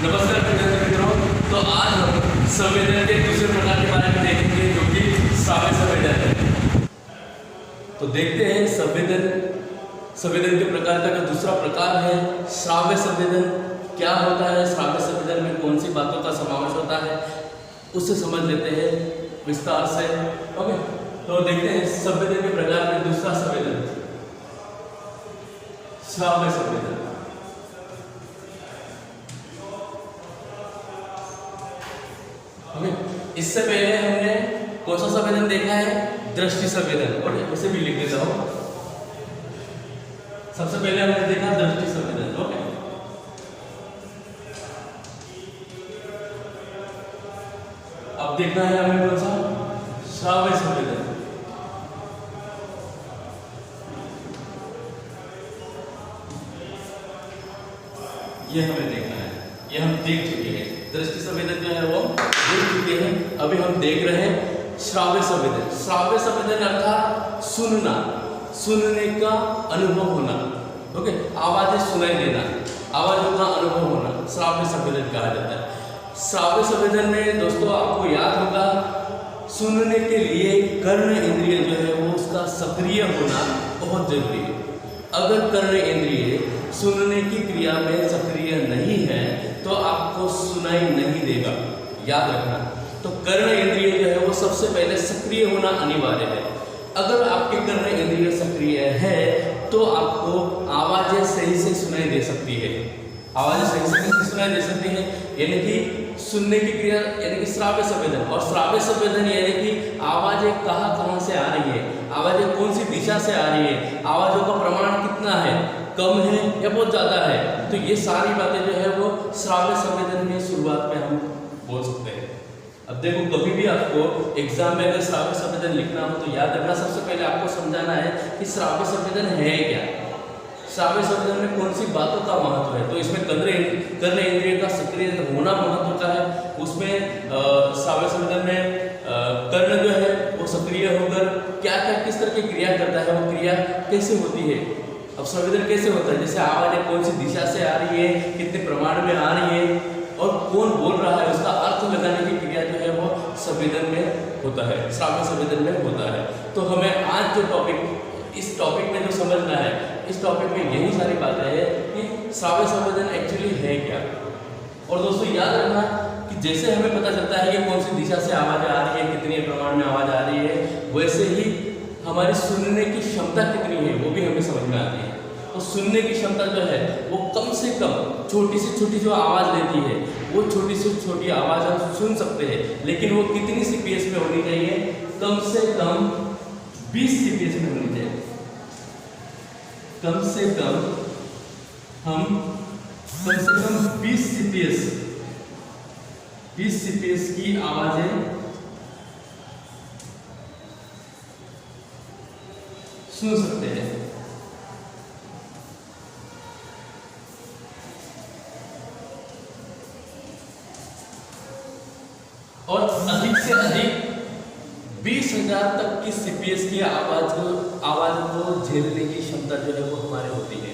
नमस्कार विद्यार्थी मित्रों। तो आज हम संवेदन के दूसरे प्रकार के बारे में देखेंगे जो कि श्राव्य संवेदन है। तो देखते हैं संवेदन के प्रकार का जो दूसरा प्रकार है श्राव्य संवेदन क्या होता है, श्राव्य संवेदन में कौन सी बातों का समावेश होता है उससे समझ लेते हैं विस्तार से। ओके, तो देखते हैं संवेदन के प्रकार में दूसरा संवेदन श्राव्य संवेदन। इससे पहले हमने कौन सा संवेदन देखा है, दृष्टि संवेदन, और उसे भी लिख देता हूं। सबसे पहले हमने देखा दृष्टि संवेदन। ओके, अब देखना है हमें कौन सा, श्राव्य संवेदन। ये हमें देखना है, ये हम देख चुके हैं। दृष्टि संवेदन जो है वो देख चुके हैं, अभी हम देख रहे हैं श्राव्य संवेदन। श्राव्य संवेदन अर्थात सुनना, सुनने का अनुभव होना। ओके, आवाजें सुनाई देना, आवाजों का अनुभव होना श्राव्य संवेदन कहा जाता है। श्राव्य संवेदन में दोस्तों आपको याद होगा सुनने के लिए कर्ण इंद्रिय जो है वो उसका सक्रिय होना बहुत जरूरी है। अगर कर्ण इंद्रिय सुनने की क्रिया में सक्रिय नहीं है तो आपको सुनाई नहीं देगा, याद रखना। तो कर्ण इंद्रिय जो है वो सबसे पहले सक्रिय होना अनिवार्य है। अगर आपके कर्ण इंद्रिय सक्रिय है तो आपको आवाजें सही से सुनाई दे सकती है, आवाजें सही से सुनाई दे सकती है, यानी कि सुनने की क्रिया यानी कि श्राव्य संवेदन। और श्राव्य संवेदन यानी कि आवाजें कहाँ से आ रही है, आवाजें कौन सी दिशा से आ रही है, आवाजों का प्रमाण कितना है, कम है या बहुत ज़्यादा है, तो ये सारी बातें जो है वो श्राव्य संवेदन में शुरुआत में हम बोल सकते हैं। अब देखो, कभी भी आपको एग्जाम में अगर श्राव्य संवेदन लिखना हो तो याद रखना, सबसे पहले आपको समझाना है कि श्राव्य संवेदन है क्या, श्राव्य संवेदन में कौन सी बातों का महत्व है। तो इसमें कर्ण इंद्रिय का सक्रिय होना महत्व होता है। उसमें श्राव्य संवेदन में कर्ण जो है वो सक्रिय होकर क्या क्या किस तरह की क्रिया करता है, वो क्रिया कैसे होती है। अब संवेदन कैसे होता है, जैसे आवाजें कौन सी दिशा से आ रही है, कितने प्रमाण में आ रही है और कौन बोल रहा है, उसका अर्थ लगाने की क्रिया जो है वो संवेदन में होता है, श्राव्य संवेदन में होता है। तो हमें आज जो इस टॉपिक में जो समझना है, इस टॉपिक में यही सारी बातें हैं कि श्राव्य संवेदन एक्चुअली है क्या। और दोस्तों याद रखना कि जैसे हमें पता चलता है कि कौन सी दिशा से आवाज आ रही है, कितने प्रमाण में आवाज आ रही है, वैसे ही हमारी सुनने की क्षमता कितनी है वो भी हमें समझ में आती है। तो सुनने की क्षमता जो है वो कम से कम छोटी से छोटी जो आवाज़ लेती है वो छोटी से छोटी आवाज़ हम सुन सकते हैं, लेकिन वो कितनी CPS में होनी चाहिए, कम से कम 20 CPS में होनी चाहिए। कम से कम 20 CPS की आवाजें सुन सकते हैं। और अधिक से अधिक 20,000 तक की CPS की आवाज को झेलने की क्षमता जो है वो हमारे होती है।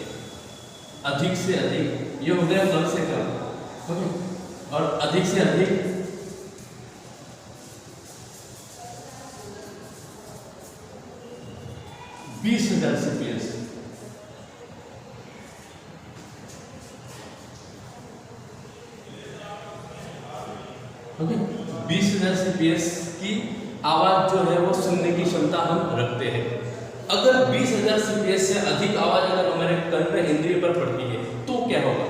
अधिक से अधिक, ये हो गया कम से कम, और अधिक से अधिक 20,000 CPS। ओके, 20,000 CPS की आवाज जो है वो सुनने की क्षमता हम रखते हैं। अगर 20,000 CPS से अधिक आवाज अगर हमारे कर्ण इंद्रिय पर पड़ती है तो क्या होगा,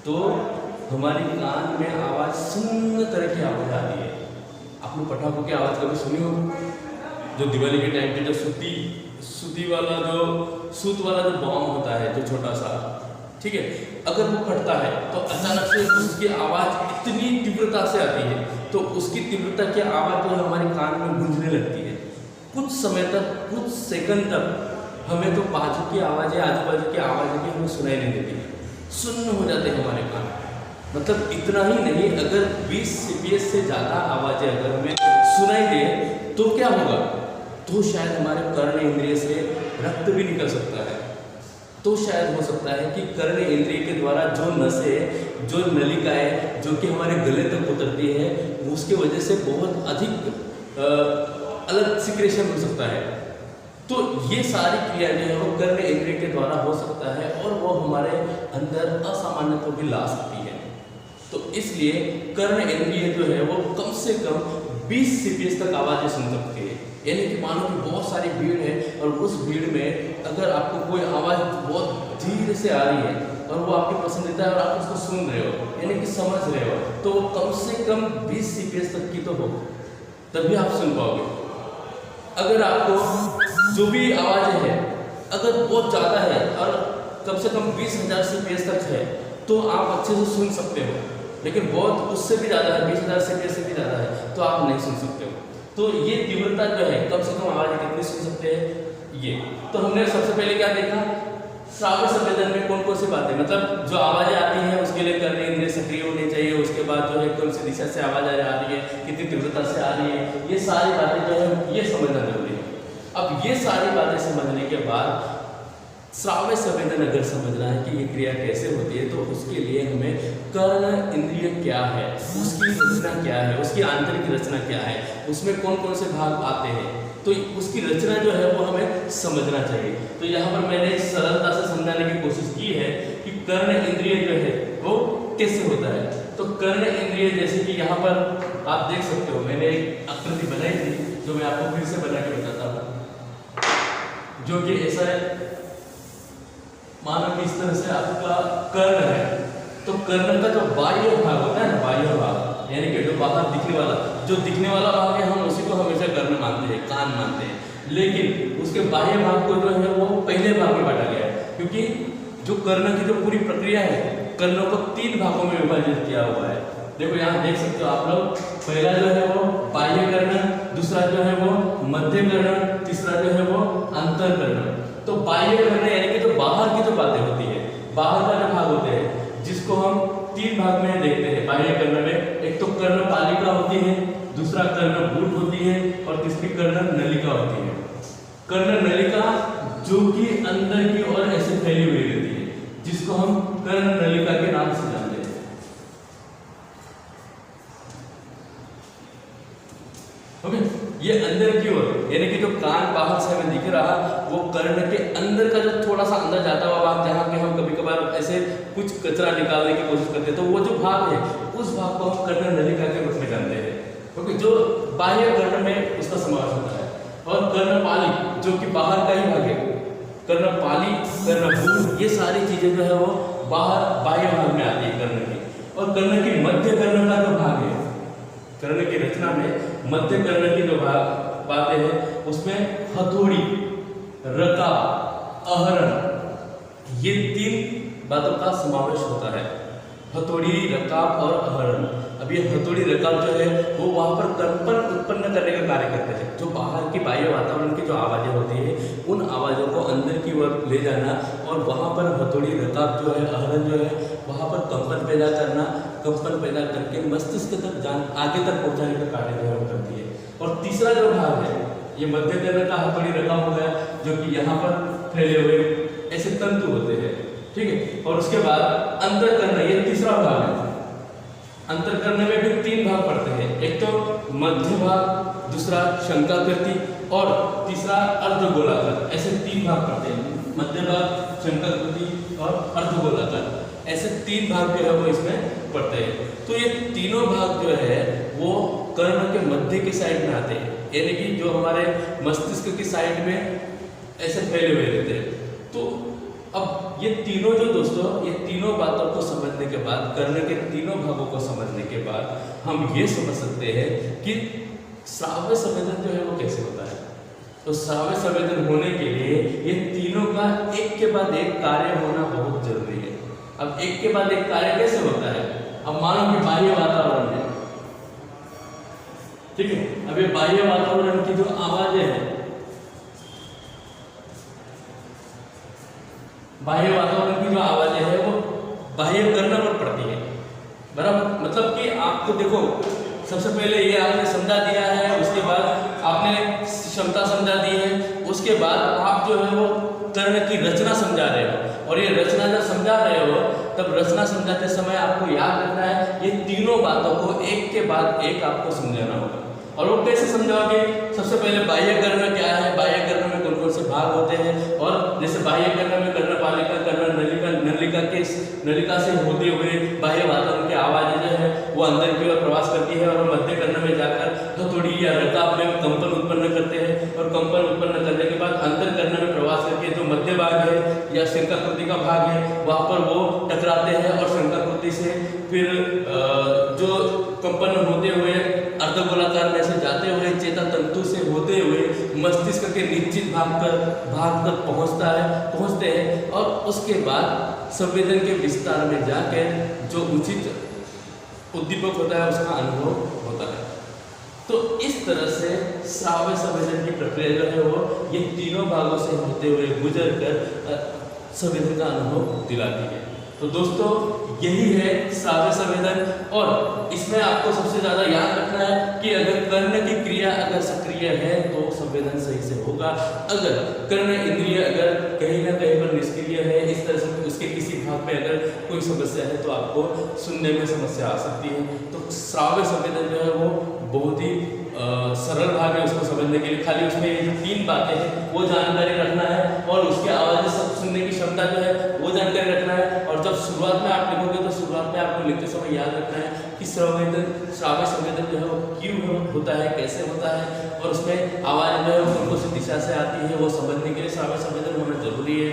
तो हमारी कान में आवाज सुन्न तरह की आवाज आती है। आपने पटाखों की आवाज कभी सुनी हो, जो दिवाली के टाइम पे जो सूत वाला जो बॉम्ब होता है, जो छोटा सा, ठीक है, अगर वो फटता है तो अचानक से उसकी आवाज इतनी तीव्रता से आती है, तो उसकी तीव्रता की आवाज जो हमारे कान में गूंजने लगती है। कुछ समय तक, कुछ सेकंड तक हमें तो बाजू की आवाजें, आजू-बाजू की आवाजें भी हमें सुनाई नहीं देती है, सुन्न हो जाते हैं हमारे कान। मतलब इतना ही नहीं, अगर 20 CPS से ज़्यादा आवाजें अगर हमें सुनाई दे तो क्या होगा, तो शायद हमारे कर्ण इंद्रिय से रक्त भी निकल सकता है। तो शायद हो सकता है कि कर्ण इंद्रिय के द्वारा जो नसें, जो नलिकाएं जो कि हमारे गले तक उतरती है, उसके वजह से बहुत अधिक अलग सिक्रेशन हो सकता है। तो ये सारी क्रिया जो है वो कर्ण इंद्रिय के द्वारा हो सकता है और वो हमारे अंदर असामान्यता भी ला सकती है। तो इसलिए कर्ण इंद्रिय जो है वो कम से कम 20 CPS तक आवाज़ें सुन सकती है। यानी कि मानो कि बहुत सारी भीड़ है और उस भीड़ में अगर आपको कोई आवाज़ बहुत धीरे से आ रही है और वो आपकी पसंदीदा है और आप उसको सुन रहे हो, यानी कि समझ रहे हो, तो कम से कम 20 CPS तक की तो हो, तभी आप सुन पाओगे। अगर आपको जो भी आवाज़ें हैं अगर बहुत ज़्यादा है और कम से कम 20,000 CPS तक है तो आप अच्छे से सुन सकते हो, लेकिन बहुत उससे भी ज़्यादा है, 20,000 CPS से भी ज़्यादा है तो आप नहीं सुन सकते हो। तो ये तीव्रता जो है कम से कम आवाज़ कितनी सुन सकते हैं ये। तो हमने सबसे पहले क्या देखा, श्राव्य संवेदन में कौन कौन सी बातें, मतलब जो आवाज़ें आती हैं उसके लिए कर्ण इंद्रिय सक्रिय होनी चाहिए, उसके बाद जो है कौन सी दिशा से आवाज़ आ रही है, कितनी तीव्रता से आ रही है, ये सारी बातें जो है ये समझना जरूरी है। अब ये सारी बातें समझने के बाद श्राव्य संवेदन अगर समझना है कि ये क्रिया कैसे होती है तो उसके लिए हमें कर्ण इंद्रिय क्या है, उसकी रचना क्या है, उसकी आंतरिक रचना क्या है, उसमें कौन कौन से भाग आते हैं, तो उसकी रचना जो है वो हमें समझना चाहिए। तो यहाँ पर मैंने सरलता से समझाने की कोशिश की है कि कर्ण इंद्रिय जो है वो कैसे होता है। तो कर्ण इंद्रिय जैसे कि यहाँ पर आप देख सकते हो, मैंने एक आकृति बनाई थी जो मैं आपको फिर से बना के बताता हूँ, जो कि ऐसा है, मानो कि इस तरह से आपका कर्ण है, तो कर्ण का जो बाह्य भाग होता है ना, बाह्य भाग यानी कि जो बाहर दिखने वाला, जो दिखने वाला भाग है हम उसी को हमेशा कर्ण मानते हैं, कान मानते हैं, लेकिन उसके बाह्य भाग को जो है वो पहले भाग में बांटा गया है, क्योंकि जो कर्ण की जो पूरी प्रक्रिया है, कर्णों को 3 भागों में विभाजित किया हुआ है। देखो यहाँ देख सकते हो आप लोग, पहला जो है वो बाह्य कर्ण, दूसरा जो है वो मध्य कर्ण, तीसरा जो है वो अंतर कर्ण। तो बाह्य कर्ण यानी कि जो बाहर की जो बातें होती है, बाहर का जो भाग होते हैं, जिसको हम 3 भाग में देखते हैं बाह्य कर्ण में। एक तो कर्ण पालिका होती है, दूसरा कर्ण बूट होती है और तीसरी कर्ण नलिका होती है। कर्ण नलिका जो कि अंदर की ओर ऐसे फैली हुई रहती है, जिसको हम कर्ण नलिका के नाम से जानते हैं। ओके, ये अंदर की ओर यानी कि जो कान बाहर से हमें दिख रहा, वो कर्ण के अंदर का जो थोड़ा सा अंदर जाता हुआ भाग, जहाँ पे हम कभी कभार ऐसे कुछ कचरा निकालने की कोशिश करते हैं, तो वो जो भाग है उस भाग को हम कर्ण नलिका के रूप में जानते हैं, क्योंकि जो बाह्य कर्ण में उसका समावेश होता है। और कर्णपाली जो कि बाहर का ही भाग है, कर्णपाली, कर्णबूट, ये सारी चीजें जो है वो बाहर बाह्य भाग में आती है कर्ण की। और कर्ण की मध्य कर्ण का जो भाग है, कर्ण की रचना में मध्य कर्ण की जो बातें हैं उसमें हथौड़ी, रकाब, आहरण, ये 3 बातों का समावेश होता है। हथौड़ी, रकाब और आहरण। अब ये हथौड़ी, रकाब जो है वो वहाँ पर कंपन उत्पन्न करने का कार्य करते हैं। जो बाहर की बाह्य वातावरण की जो आवाज़ें होती है उन आवाज़ों को अंदर की ओर ले जाना, और वहाँ पर हथौड़ी, रकाब जो है, आहरण जो है, वहाँ पर कंपन पैदा करना, कंपन पैदा करके मस्तिष्क तक आगे तक पहुँचाने का कार्य जो है वो करती है। और तीसरा जो भाग है ये मध्य कर्ण का हथौड़ी, रकाब हो गया, जो कि यहाँ पर फैले हुए ऐसे तंतु होते हैं, ठीक है। और उसके बाद अंतर कर्ण, ये तीसरा भाग है। अंतर कर्ण में भी 3 भाग पड़ते हैं, एक तो मध्य भाग, दूसरा शंकाकृति और तीसरा अर्धगोलाकार, ऐसे 3 भाग पड़ते हैं। मध्य भाग, शंकाकृति और अर्धगोलाकार, ऐसे 3 भाग जो है वो इसमें पड़ते हैं। तो ये तीनों भाग जो है वो कर्ण के मध्य की साइड में आते हैं, यानी कि जो हमारे मस्तिष्क की साइड में ऐसे फैले हुए रहते हैं। तो अब ये तीनों जो दोस्तों, ये तीनों बातों को समझने के बाद, कर्ण के तीनों भागों को समझने के बाद हम ये समझ सकते हैं कि श्राव्य संवेदन जो है वो कैसे होता है। तो श्राव्य संवेदन होने के लिए ये तीनों का एक के बाद एक कार्य होना बहुत जरूरी है। अब एक के बाद एक कार्य कैसे होता है, अब मानो कि बाह्य वातावरण है, ठीक है। अब ये बाह्य वातावरण की जो आवाजें हैं, बाह्य वातावरण की जो आवाजें हैं वो बाह्य कर्ण पर पड़ती है, बराबर। मतलब कि आपको देखो, सबसे पहले ये आपने समझा दिया है, उसके बाद आपने क्षमता समझा दी है, उसके बाद आप जो है वो कर्ण की रचना समझा रहे हो, और ये रचना जब समझा रहे हो तब रचना समझाते समय आपको याद रखना है ये तीनों बातों को एक के बाद एक आपको समझाना होगा। और वो कैसे समझाओगे? सबसे पहले बाह्य कर्ण क्या है, बाह्य कर्ण में कौन कौन से भाग होते हैं, और जैसे बाह्य कर्ण में कर्णपालिका, कर्ण नलिका, नलिका से होते हुए बाह्य वातावरण की आवाज़ें जो है वो अंदर की ओर प्रवास करती है, और मध्य कर्ण में जाकर हथौड़ी या रकाब में कंपन उत्पन्न करते हैं, और कंपन उत्पन्न करने के बाद अंतर कर्ण में प्रवास करके जो मध्य भाग है या शंकाकृति का भाग है वहाँ पर वो टकराते हैं, और शंकाकृति से फिर जो कंपन होते हुए अर्धगोलाकार में से जाते हुए चेता तंतु से होते हुए मस्तिष्क के निश्चित भाग तक पहुंचते हैं, और उसके बाद संवेदन के विस्तार में जाकर जो उचित उद्दीपक होता है उसका अनुभव होता है। तो इस तरह से श्राव्य संवेदन की प्रक्रिया जो है वो ये तीनों भागों से होते हुए गुजर कर संवेदन का अनुभव दिलाती है। तो दोस्तों यही है श्राव्य संवेदन, और इसमें आपको सबसे ज़्यादा याद रखना है कि अगर कर्ण की क्रिया अगर सक्रिय है तो संवेदन सही से होगा, अगर कर्ण इंद्रिय अगर कहीं ना कहीं पर निष्क्रिय है, इस तरह से उसके किसी भाग में अगर कोई समस्या है तो आपको सुनने में समस्या आ सकती है। तो श्राव्य संवेदन जो है वो बहुत ही सरल भाग है उसको समझने के लिए, खाली उसमें ये जो 3 बातें हैं वो जानकारी रखना है, और उसके आवाज़ें सब सुनने की क्षमता जो है वो जानकारी रखना है। और जब शुरुआत में आप लिखोगे तो शुरुआत में आपको लिखते समय याद रखना है कि श्राव्य संवेदन जो है वो क्यों होता है, कैसे होता है, और उसमें आवाज़ जो है वो कौन सी दिशा से आती है वो समझने के लिए श्राव्य संवेदन होना जरूरी है।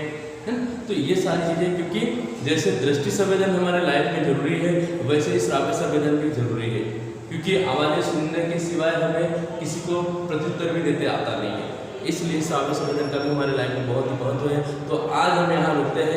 तो ये सारी चीज़ें, क्योंकि जैसे दृष्टि संवेदन हमारे लाइफ में जरूरी है वैसे ही श्राव्य संवेदन भी जरूरी है, क्योंकि आवाज़ें सुनने के सिवाय हमें किसी को प्रत्युत्तर भी देते आता नहीं है, इसलिए श्राव्य संवेदन का भी हमारे लाइफ में बहुत ही महत्व है। तो आज हम यहाँ रुकते हैं।